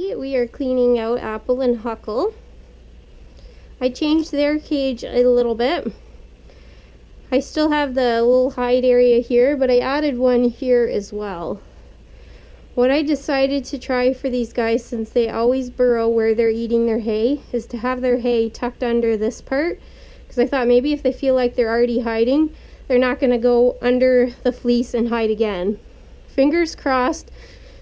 Today we are cleaning out Apple and Huckle. I changed their cage a little bit. I still have the little hide area here, but I added one here as well. What I decided to try for these guys, since they always burrow where they're eating their hay, is to have their hay tucked under this part, because I thought maybe if they feel like they're already hiding, they're not going to go under the fleece and hide again. Fingers crossed.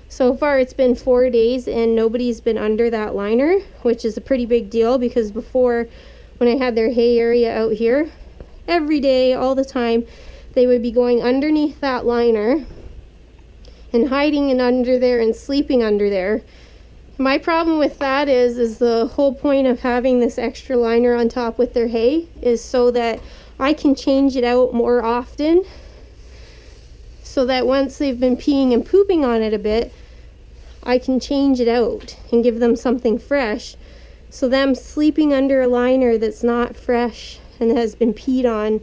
So far it's been 4 days and nobody's been under that liner, which is a pretty big deal, because before, when I had their hay area out here, every day, all the time, they would be going underneath that liner and hiding in under there and sleeping under there. My problem with that is the whole point of having this extra liner on top with their hay is so that I can change it out more often, so that once they've been peeing and pooping on it a bit, I can change it out and give them something fresh. So them sleeping under a liner that's not fresh and has been peed on,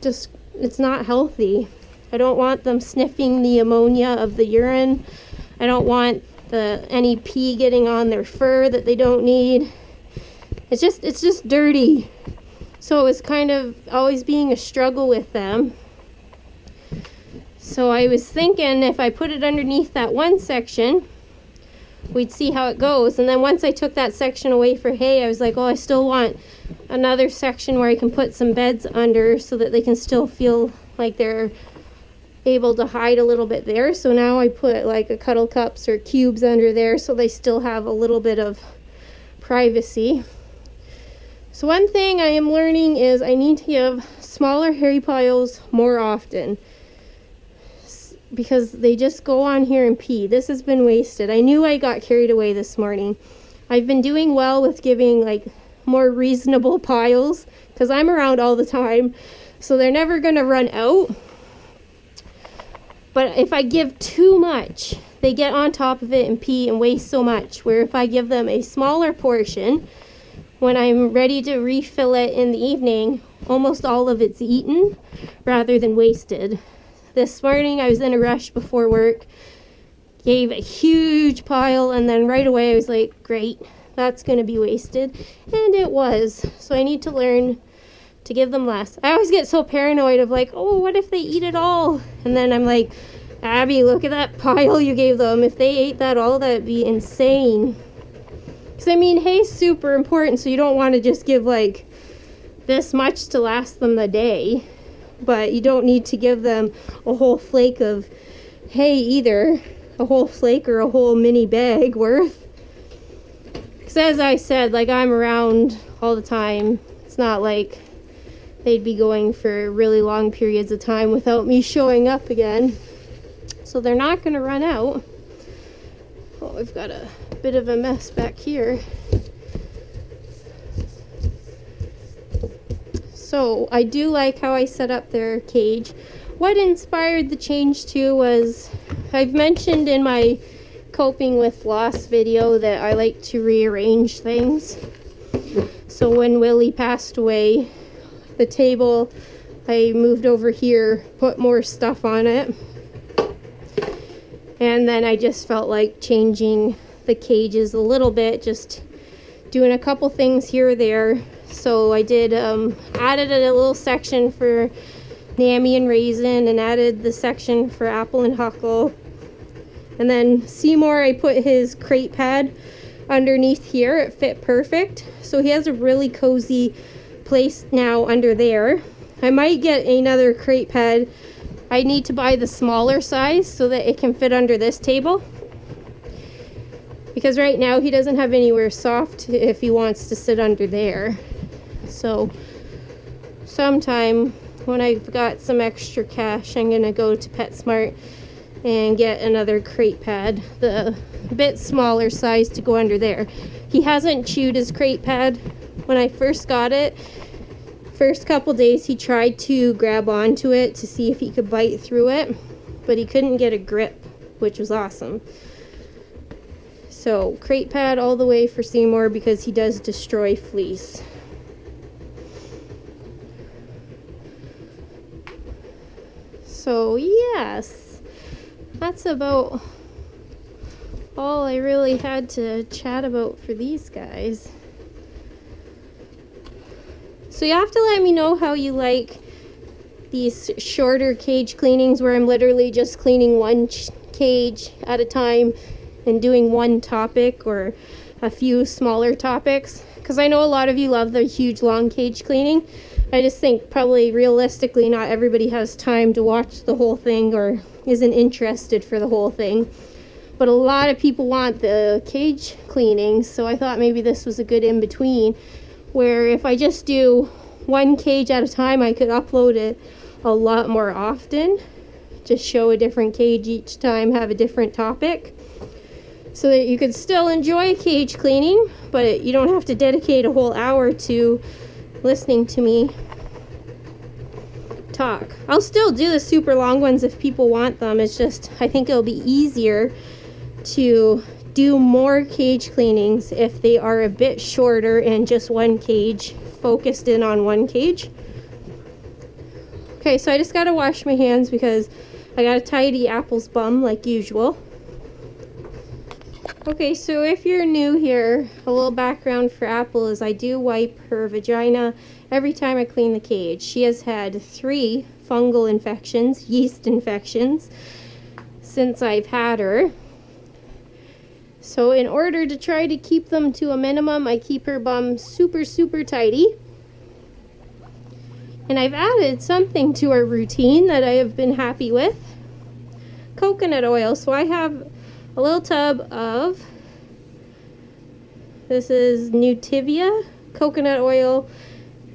just, it's not healthy. I don't want them sniffing the ammonia of the urine. I don't want any pee getting on their fur that they don't need. It's just dirty. So it was kind of always being a struggle with them. So I was thinking if I put it underneath that one section, we'd see how it goes. And then once I took that section away for hay, I was like, oh, I still want another section where I can put some beds under so that they can still feel like they're able to hide a little bit there. So now I put like a cuddle cups or cubes under there so they still have a little bit of privacy. So one thing I am learning is I need to give smaller hairy piles more often, because they just go on here and pee. This has been wasted. I knew I got carried away this morning. I've been doing well with giving like more reasonable piles, because I'm around all the time, so they're never gonna run out. But if I give too much, they get on top of it and pee and waste so much, where if I give them a smaller portion, when I'm ready to refill it in the evening, almost all of it's eaten rather than wasted. This morning I was in a rush before work, gave a huge pile, and then right away I was like, great, that's going to be wasted. And it was. So I need to learn to give them less. I always get so paranoid of like, oh, what if they eat it all? And then I'm like, Abby, look at that pile you gave them. If they ate that all, that'd be insane. Because I mean, hay's super important, so you don't want to just give like this much to last them the day. But you don't need to give them a whole flake of hay either. A whole flake or a whole mini bag worth. Because as I said, like, I'm around all the time. It's not like they'd be going for really long periods of time without me showing up again. So they're not going to run out. Oh, we've got a bit of a mess back here. So I do like how I set up their cage. What inspired the change too was, I've mentioned in my coping with loss video that I like to rearrange things. So when Willie passed away, the table I moved over here, put more stuff on it. And then I just felt like changing the cages a little bit, just doing a couple things here or there. So I did added a little section for Nammy and Raisin, and added the section for Apple and Huckle. And then Seymour, I put his crate pad underneath here. It fit perfect. So he has a really cozy place now under there. I might get another crate pad. I need to buy the smaller size so that it can fit under this table. Because right now he doesn't have anywhere soft if he wants to sit under there. So sometime when I've got some extra cash, I'm going to go to PetSmart and get another crate pad, the bit smaller size, to go under there. He hasn't chewed his crate pad. When I first got it, first couple days he tried to grab onto it to see if he could bite through it, but he couldn't get a grip, which was awesome. So crate pad all the way for Seymour, because he does destroy fleece. So yes, that's about all I really had to chat about for these guys. So you have to let me know how you like these shorter cage cleanings where I'm literally just cleaning one cage at a time and doing one topic or a few smaller topics, because I know a lot of you love the huge long cage cleaning. I just think probably realistically not everybody has time to watch the whole thing or isn't interested for the whole thing, but a lot of people want the cage cleaning, so I thought maybe this was a good in-between where if I just do one cage at a time I could upload it a lot more often, just show a different cage each time, have a different topic, so that you could still enjoy cage cleaning, but you don't have to dedicate a whole hour to listening to me talk. I'll still do the super long ones if people want them. It's just I think it'll be easier to do more cage cleanings if they are a bit shorter and just one cage, focused in on one cage. Okay, so I just gotta wash my hands because I gotta tidy Apple's bum like usual. Okay, so if you're new here, a little background for Apple is I do wipe her vagina every time I clean the cage. She has had 3 fungal infections, yeast infections, since I've had her. So in order to try to keep them to a minimum, I keep her bum super, super tidy. And I've added something to our routine that I have been happy with. Coconut oil. So I have a little tub of, this is Nutivia coconut oil.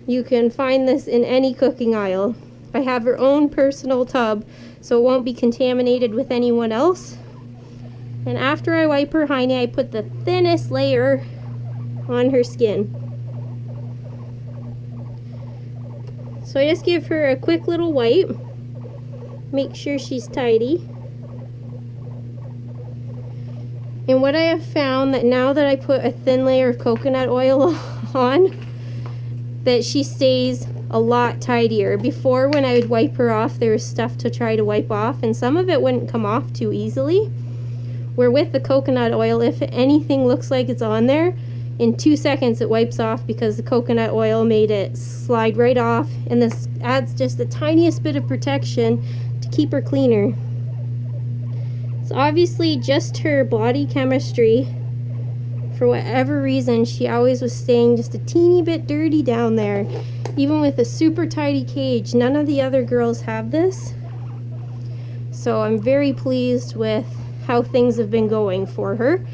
You can find this in any cooking aisle. I have her own personal tub, so it won't be contaminated with anyone else. And after I wipe her hiney, I put the thinnest layer on her skin. So I just give her a quick little wipe, make sure she's tidy. And what I have found that now that I put a thin layer of coconut oil on, that she stays a lot tidier. Before, when I would wipe her off, there was stuff to try to wipe off, and some of it wouldn't come off too easily. Where with the coconut oil, if anything looks like it's on there, in 2 seconds it wipes off because the coconut oil made it slide right off, and this adds just the tiniest bit of protection to keep her cleaner. It's obviously just her body chemistry. For whatever reason, she always was staying just a teeny bit dirty down there. Even with a super tidy cage, none of the other girls have this. So I'm very pleased with how things have been going for her.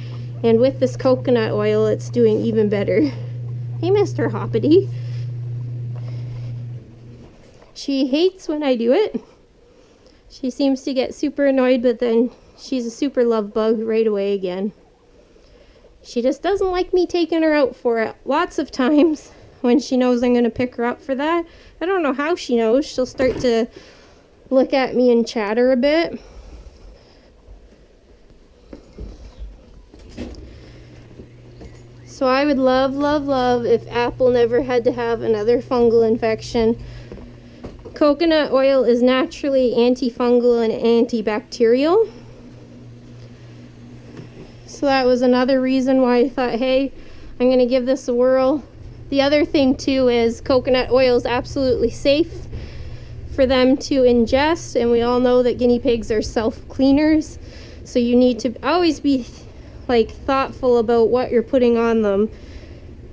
And with this coconut oil, it's doing even better. Hey, Mr. Hoppity. She hates when I do it. She seems to get super annoyed, but then she's a super love bug right away again. She just doesn't like me taking her out for it. Lots of times when she knows I'm going to pick her up for that. I don't know how she knows. She'll start to look at me and chatter a bit. So I would love, love, love if Apple never had to have another fungal infection. Coconut oil is naturally antifungal and antibacterial. So that was another reason why I thought, hey, I'm going to give this a whirl. The other thing too is coconut oil is absolutely safe for them to ingest, and we all know that guinea pigs are self-cleaners, so you need to always be thoughtful about what you're putting on them,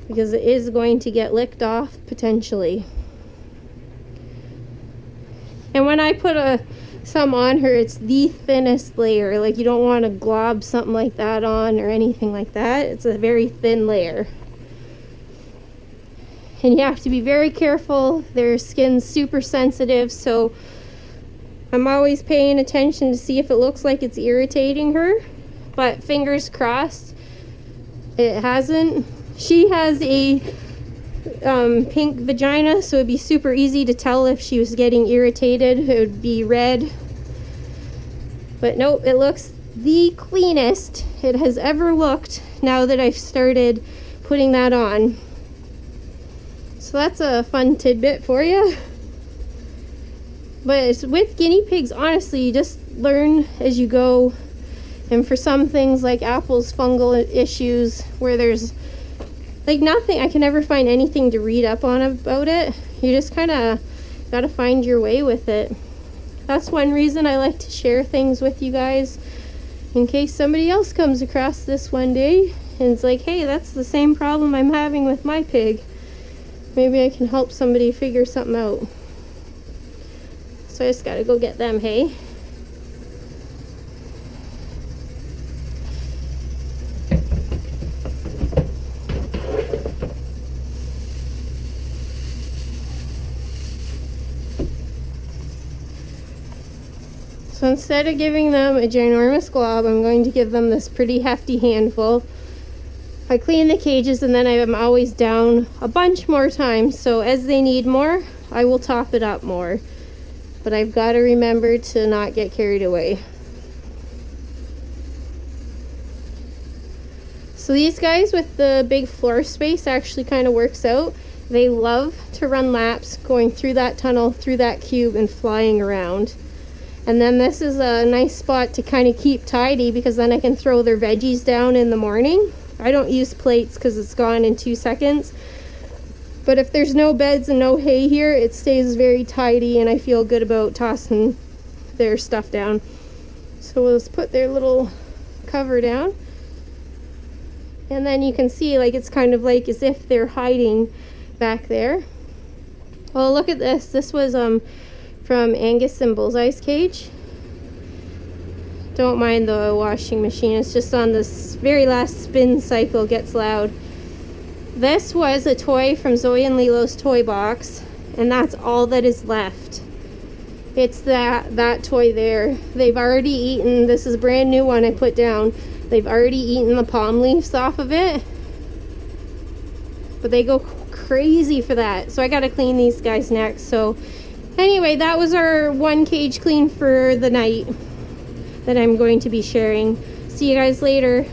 because it is going to get licked off potentially. And when I put some on her, it's the thinnest layer. Like, you don't want to glob something like that on or anything like that. It's a very thin layer. And you have to be very careful. Their skin's super sensitive, so I'm always paying attention to see if it looks like it's irritating her. But fingers crossed, it hasn't. She has a pink vagina, so it'd be super easy to tell if she was getting irritated. It would be red. But nope, it looks the cleanest it has ever looked now that I've started putting that on. So that's a fun tidbit for you. But it's with guinea pigs, honestly, you just learn as you go. And for some things like apples, fungal issues, where there's like nothing, I can never find anything to read up on about it. You just kind of got to find your way with it. That's one reason I like to share things with you guys, in case somebody else comes across this one day and it's like, hey, that's the same problem I'm having with my pig. Maybe I can help somebody figure something out. So I just gotta go get them, hey? So instead of giving them a ginormous glob, I'm going to give them this pretty hefty handful. I clean the cages and then I'm always down a bunch more times, so as they need more, I will top it up more. But I've got to remember to not get carried away. So these guys with the big floor space actually kind of works out. They love to run laps going through that tunnel, through that cube, and flying around. And then this is a nice spot to kind of keep tidy, because then I can throw their veggies down in the morning. I don't use plates because it's gone in 2 seconds. But if there's no beds and no hay here, it stays very tidy and I feel good about tossing their stuff down. So we'll just put their little cover down. And then you can see, like, it's kind of like as if they're hiding back there. Well, look at this. This was from Angus and Bullseye's cage. Don't mind the washing machine, it's just on this very last spin cycle, gets loud. This was a toy from Zoey and Lilo's toy box, and that's all that is left. It's that toy there. They've already eaten, this is a brand new one I put down. They've already eaten the palm leaves off of it, but they go crazy for that. So I gotta clean these guys next. So anyway, that was our one cage clean for the night that I'm going to be sharing. See you guys later.